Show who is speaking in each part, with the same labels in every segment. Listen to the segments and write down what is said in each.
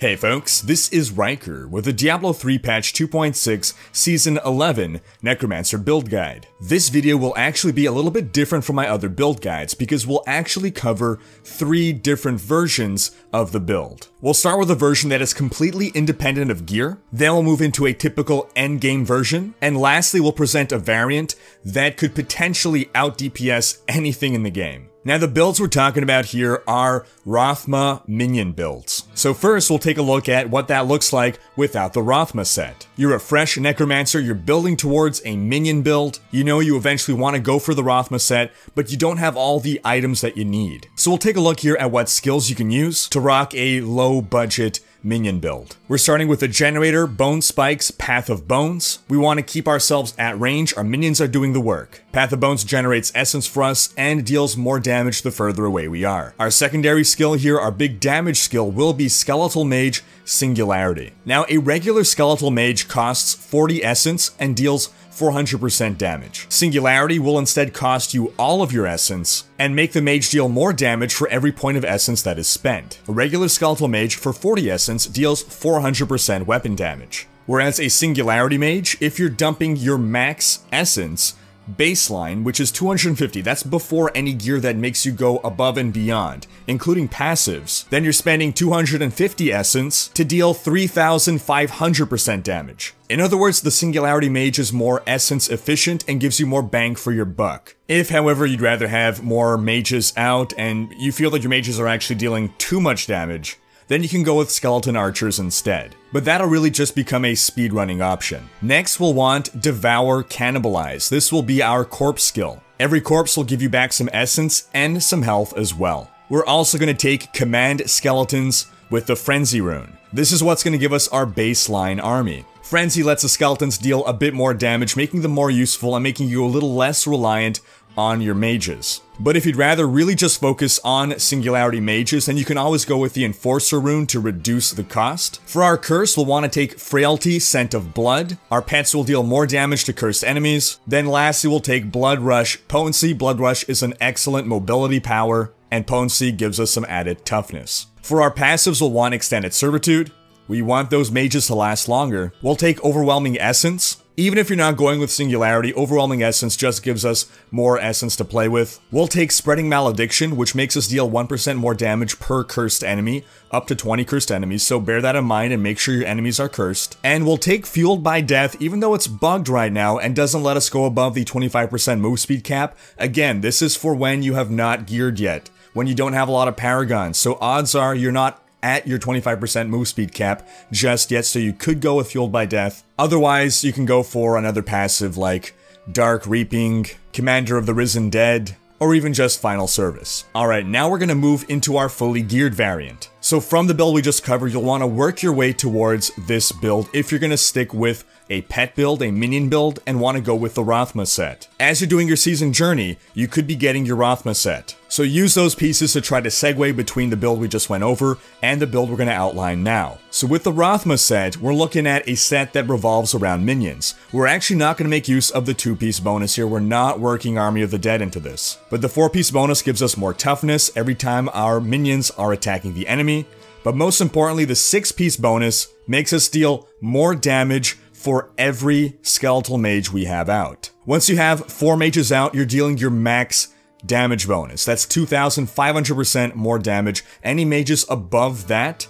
Speaker 1: Hey folks, this is Rhykker with the Diablo 3 patch 2.6 season 11 Necromancer build guide. This video will actually be a little bit different from my other build guides because we'll actually cover 3 different versions of the build. We'll start with a version that is completely independent of gear, then we'll move into a typical endgame version, and lastly we'll present a variant that could potentially out DPS anything in the game. Now the builds we're talking about here are Rathma Minion builds. So first we'll take a look at what that looks like without the Rathma set. You're a fresh Necromancer, you're building towards a Minion build, you know you eventually want to go for the Rathma set, but you don't have all the items that you need. So we'll take a look here at what skills you can use to rock a low budget Minion build. We're starting with the Generator, Bone Spikes, Path of Bones. We want to keep ourselves at range, our minions are doing the work. Path of Bones generates essence for us and deals more damage the further away we are. Our secondary skill here, our big damage skill, will be Skeletal Mage Singularity. Now a regular Skeletal Mage costs 40 essence and deals 400% damage. Singularity will instead cost you all of your essence and make the mage deal more damage for every point of essence that is spent. A regular skeletal mage for 40 essence deals 400% weapon damage. Whereas a singularity mage, if you're dumping your max essence baseline, which is 250, that's before any gear that makes you go above and beyond, including passives, then you're spending 250 essence to deal 3,500% damage. In other words, the Singularity Mage is more essence efficient and gives you more bang for your buck. If, however, you'd rather have more mages out and you feel that your mages are actually dealing too much damage, then you can go with Skeleton Archers instead. But that'll really just become a speedrunning option. Next, we'll want Devour Cannibalize. This will be our corpse skill. Every corpse will give you back some essence and some health as well. We're also going to take Command Skeletons with the Frenzy rune. This is what's going to give us our baseline army. Frenzy lets the skeletons deal a bit more damage, making them more useful and making you a little less reliant on your mages. But if you'd rather really just focus on Singularity Mages, then you can always go with the Enforcer rune to reduce the cost. For our curse, we'll want to take Frailty, Scent of Blood. Our pets will deal more damage to cursed enemies. Then lastly, we'll take Blood Rush Potency. Blood Rush is an excellent mobility power, and Potency gives us some added toughness. For our passives, we'll want Extended Servitude. We want those mages to last longer. We'll take Overwhelming Essence. Even if you're not going with Singularity, Overwhelming Essence just gives us more essence to play with. We'll take Spreading Malediction, which makes us deal 1% more damage per cursed enemy, up to 20 cursed enemies, so bear that in mind and make sure your enemies are cursed. And we'll take Fueled by Death, even though it's bugged right now and doesn't let us go above the 25% move speed cap. Again, this is for when you have not geared yet, when you don't have a lot of paragons, so odds are you're not at your 25% move speed cap just yet, so you could go with Fueled by Death. Otherwise, you can go for another passive like Dark Reaping, Commander of the Risen Dead, or even just Final Service. Alright, now we're going to move into our fully geared variant. So from the build we just covered, you'll want to work your way towards this build if you're going to stick with a pet build, a minion build, and want to go with the Rathma set. As you're doing your season journey, you could be getting your Rathma set. So use those pieces to try to segue between the build we just went over and the build we're going to outline now. So with the Rathma set, we're looking at a set that revolves around minions. We're actually not going to make use of the 2-piece bonus here, we're not working Army of the Dead into this. But the 4-piece bonus gives us more toughness every time our minions are attacking the enemy. But most importantly, the 6-piece bonus makes us deal more damage for every skeletal mage we have out. Once you have 4 mages out, you're dealing your max damage bonus. That's 2,500% more damage. Any mages above that,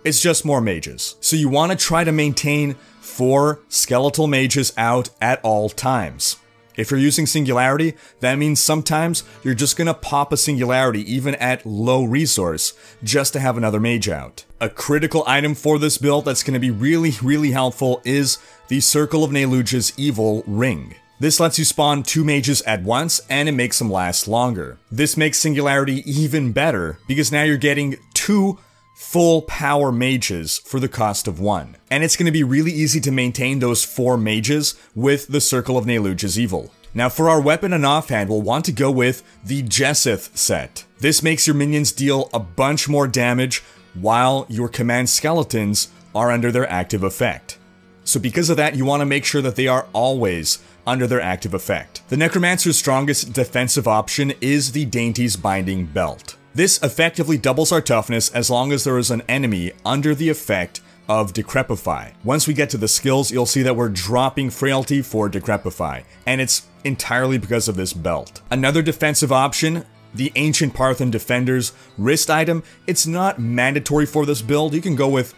Speaker 1: it's just more mages. So you want to try to maintain 4 skeletal mages out at all times. If you're using Singularity, that means sometimes you're just gonna pop a Singularity even at low resource just to have another mage out. A critical item for this build that's gonna be really helpful is the Circle of Neluge's Evil Ring. This lets you spawn 2 mages at once and it makes them last longer. This makes Singularity even better because now you're getting 2 full power mages for the cost of 1. And it's going to be really easy to maintain those 4 mages with the Circle of Neluge's Evil. Now for our weapon and offhand, we'll want to go with the Jesseth set. This makes your minions deal a bunch more damage while your command skeletons are under their active effect. So because of that, you want to make sure that they are always under their active effect. The Necromancer's strongest defensive option is the Dainty's Binding Belt. This effectively doubles our toughness as long as there is an enemy under the effect of Decrepify. Once we get to the skills, you'll see that we're dropping Frailty for Decrepify, and it's entirely because of this belt. Another defensive option, the Ancient Parthan Defender's wrist item. It's not mandatory for this build. You can go with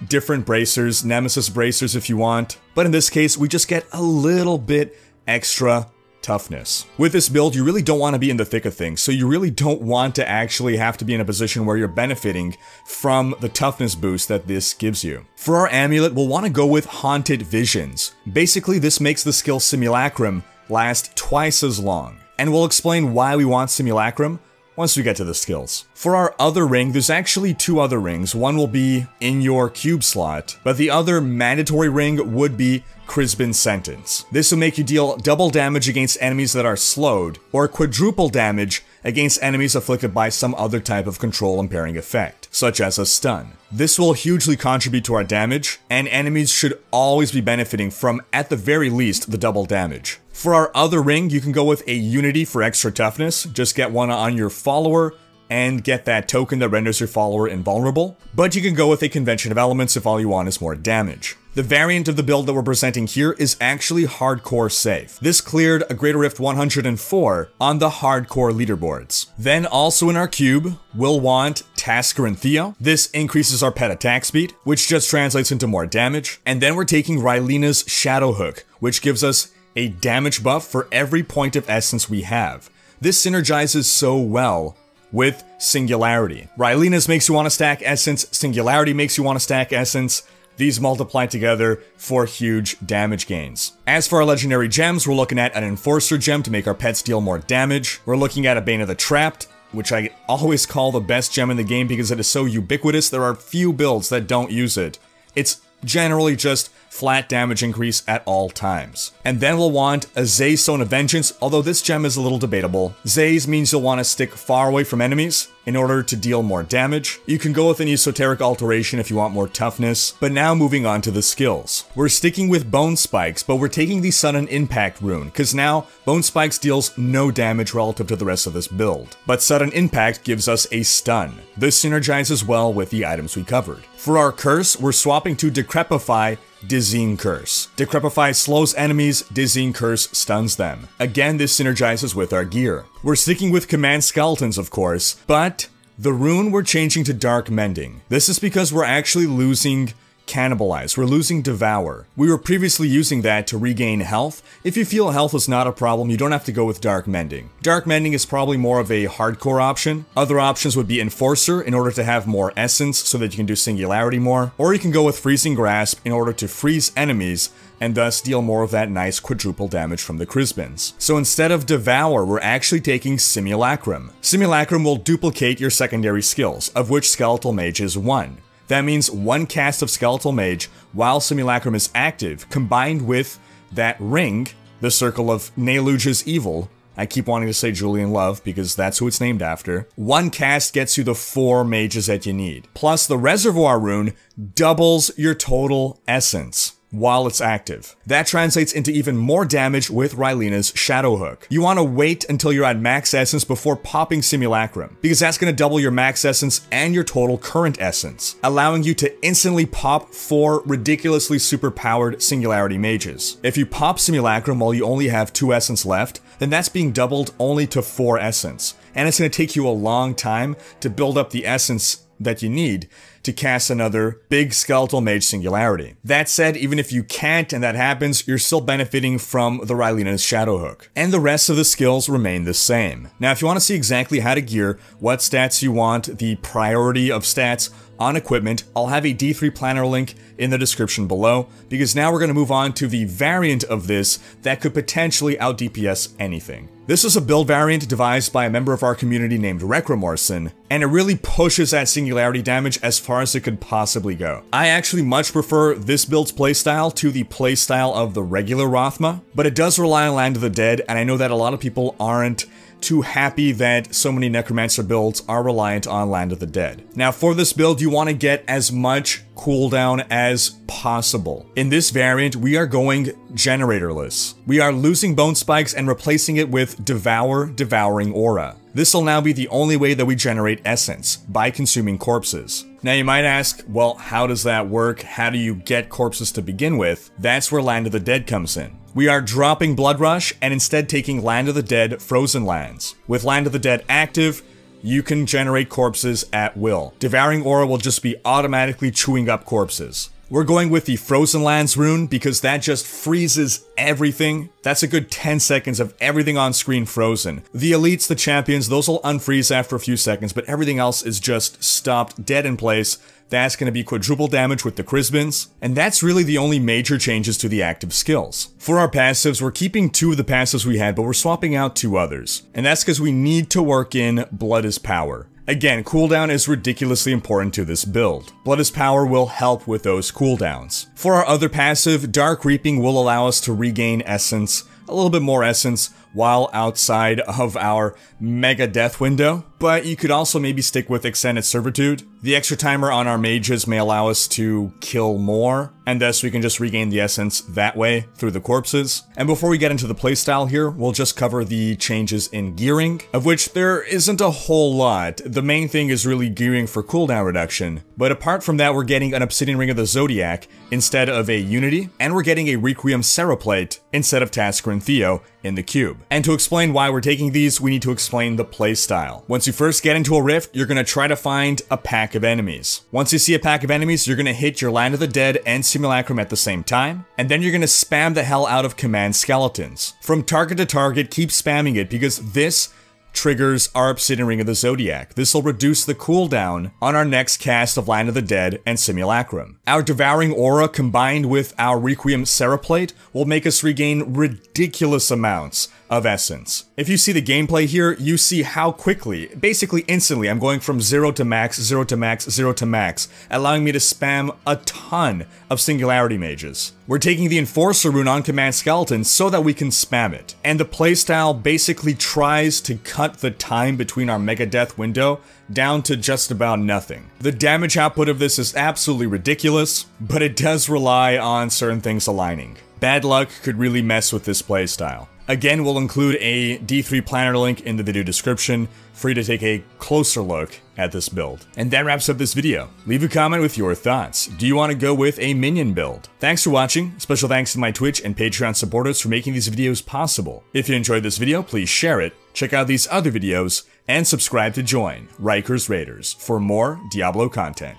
Speaker 1: different bracers, Nemesis bracers if you want, but in this case, we just get a little bit extra toughness. With this build, you really don't want to be in the thick of things, so you really don't want to actually have to be in a position where you're benefiting from the toughness boost that this gives you. For our amulet, we'll want to go with Haunted Visions. Basically, this makes the skill Simulacrum last twice as long, and we'll explain why we want Simulacrum once we get to the skills. For our other ring, there's actually two other rings. One will be in your cube slot, but the other mandatory ring would be Crispin Sentence. This will make you deal double damage against enemies that are slowed, or quadruple damage against enemies afflicted by some other type of control impairing effect, such as a stun. This will hugely contribute to our damage, and enemies should always be benefiting from, at the very least, the double damage. For our other ring, you can go with a Unity for extra toughness. Just get one on your follower and get that token that renders your follower invulnerable. But you can go with a Convention of Elements if all you want is more damage. The variant of the build that we're presenting here is actually hardcore safe. This cleared a Greater Rift 104 on the hardcore leaderboards. Then also in our cube, we'll want Tasker and Theo. This increases our pet attack speed, which just translates into more damage. And then we're taking Rylina's Shadow Hook, which gives us a damage buff for every point of essence we have. This synergizes so well with Singularity. Rylina's makes you want to stack essence, Singularity makes you want to stack essence. These multiply together for huge damage gains. As for our legendary gems, we're looking at an Enforcer gem to make our pets deal more damage. We're looking at a Bane of the Trapped, which I always call the best gem in the game because it is so ubiquitous. There are few builds that don't use it. It's generally just flat damage increase at all times. And then we'll want a Zay's Stone of Vengeance, although this gem is a little debatable. Zay's means you'll want to stick far away from enemies in order to deal more damage. You can go with an Esoteric Alteration if you want more toughness, but now moving on to the skills. We're sticking with Bone Spikes, but we're taking the Sudden Impact rune, because now Bone Spikes deals no damage relative to the rest of this build. But Sudden Impact gives us a stun. This synergizes well with the items we covered. For our curse, we're swapping to Decrepify Dizzying Curse. Decrepify slows enemies, Dizzying Curse stuns them. Again, this synergizes with our gear. We're sticking with Command Skeletons, of course, but the rune we're changing to Dark Mending. This is because we're actually losing Cannibalize. We're losing Devour. We were previously using that to regain health. If you feel health is not a problem, you don't have to go with Dark Mending. Dark Mending is probably more of a hardcore option. Other options would be Enforcer in order to have more essence so that you can do Singularity more, or you can go with Freezing Grasp in order to freeze enemies and thus deal more of that nice quadruple damage from the Crispins. So instead of Devour, we're actually taking Simulacrum. Simulacrum will duplicate your secondary skills, of which Skeletal Mage is one. That means one cast of Skeletal Mage while Simulacrum is active, combined with that ring, the Circle of Neluge's Evil. I keep wanting to say Julian Love because that's who it's named after. One cast gets you the 4 mages that you need. Plus the Reservoir rune doubles your total essence while it's active. That translates into even more damage with Rylina's Shadow Hook. You want to wait until you're at max essence before popping Simulacrum, because that's going to double your max essence and your total current essence, allowing you to instantly pop 4 ridiculously superpowered Singularity mages. If you pop Simulacrum while you only have 2 essence left, then that's being doubled only to 4 essence, and it's going to take you a long time to build up the essence that you need to cast another big Skeletal Mage Singularity. That said, even if you can't and that happens, you're still benefiting from the Rylina's Shadow Hook. And the rest of the skills remain the same. Now, if you want to see exactly how to gear, what stats you want, the priority of stats on equipment, I'll have a D3 planner link in the description below, because now we're going to move on to the variant of this that could potentially out DPS anything. This is a build variant devised by a member of our community named Recramorcen, and it really pushes that Singularity damage as far as it could possibly go. I actually much prefer this build's playstyle to the playstyle of the regular Rathma, but it does rely on Land of the Dead, and I know that a lot of people aren't too happy that so many Necromancer builds are reliant on Land of the Dead. Now for this build, you want to get as much cooldown as possible. In this variant, we are going generatorless. We are losing Bone Spikes and replacing it with Devouring Aura. this will now be the only way that we generate essence, by consuming corpses. Now you might ask, well, how does that work? How do you get corpses to begin with? That's where Land of the Dead comes in. We are dropping Blood Rush and instead taking Land of the Dead Frozen Lands. With Land of the Dead active, you can generate corpses at will. Devouring Aura will just be automatically chewing up corpses. We're going with the Frozen Lands rune because that just freezes everything. That's a good 10 seconds of everything on screen frozen. The elites, the champions, those will unfreeze after a few seconds, but everything else is just stopped dead in place. That's going to be quadruple damage with the Crisbins, and that's really the only major changes to the active skills. For our passives, we're keeping 2 of the passives we had, but we're swapping out 2 others. And that's because we need to work in Blood is Power. Again, cooldown is ridiculously important to this build. Blood is Power will help with those cooldowns. For our other passive, Dark Reaping will allow us to regain essence, a little bit more essence, while outside of our mega death window, but you could also maybe stick with Extended Servitude. The extra timer on our mages may allow us to kill more, and thus we can just regain the essence that way through the corpses. And before we get into the playstyle here, we'll just cover the changes in gearing, of which there isn't a whole lot. The main thing is really gearing for cooldown reduction, but apart from that, we're getting an Obsidian Ring of the Zodiac instead of a Unity, and we're getting a Requiem Cereplate instead of Tasker and Theo in the cube. And to explain why we're taking these, we need to explain the playstyle. Once you first get into a rift, you're going to try to find a pack of enemies. Once you see a pack of enemies, you're going to hit your Land of the Dead and Simulacrum at the same time, and then you're going to spam the hell out of command skeletons. From target to target, keep spamming it because this triggers our Obsidian Ring of the Zodiac. This will reduce the cooldown on our next cast of Land of the Dead and Simulacrum. Our Devouring Aura combined with our Requiem Cereplate will make us regain ridiculous amounts of essence. If you see the gameplay here, you see how quickly, basically instantly, I'm going from 0 to max, 0 to max, 0 to max, allowing me to spam a ton of Singularity Mages. We're taking the Enforcer rune on command skeletons so that we can spam it. And the playstyle basically tries to cut the time between our Mega Death window down to just about nothing. The damage output of this is absolutely ridiculous, but it does rely on certain things aligning. Bad luck could really mess with this playstyle. Again, we'll include a D3 planner link in the video description for you to take a closer look at this build. And that wraps up this video. Leave a comment with your thoughts. Do you want to go with a Minion build? Thanks for watching. Special thanks to my Twitch and Patreon supporters for making these videos possible. If you enjoyed this video, please share it, check out these other videos, and subscribe to join Rhykkers Raiders for more Diablo content.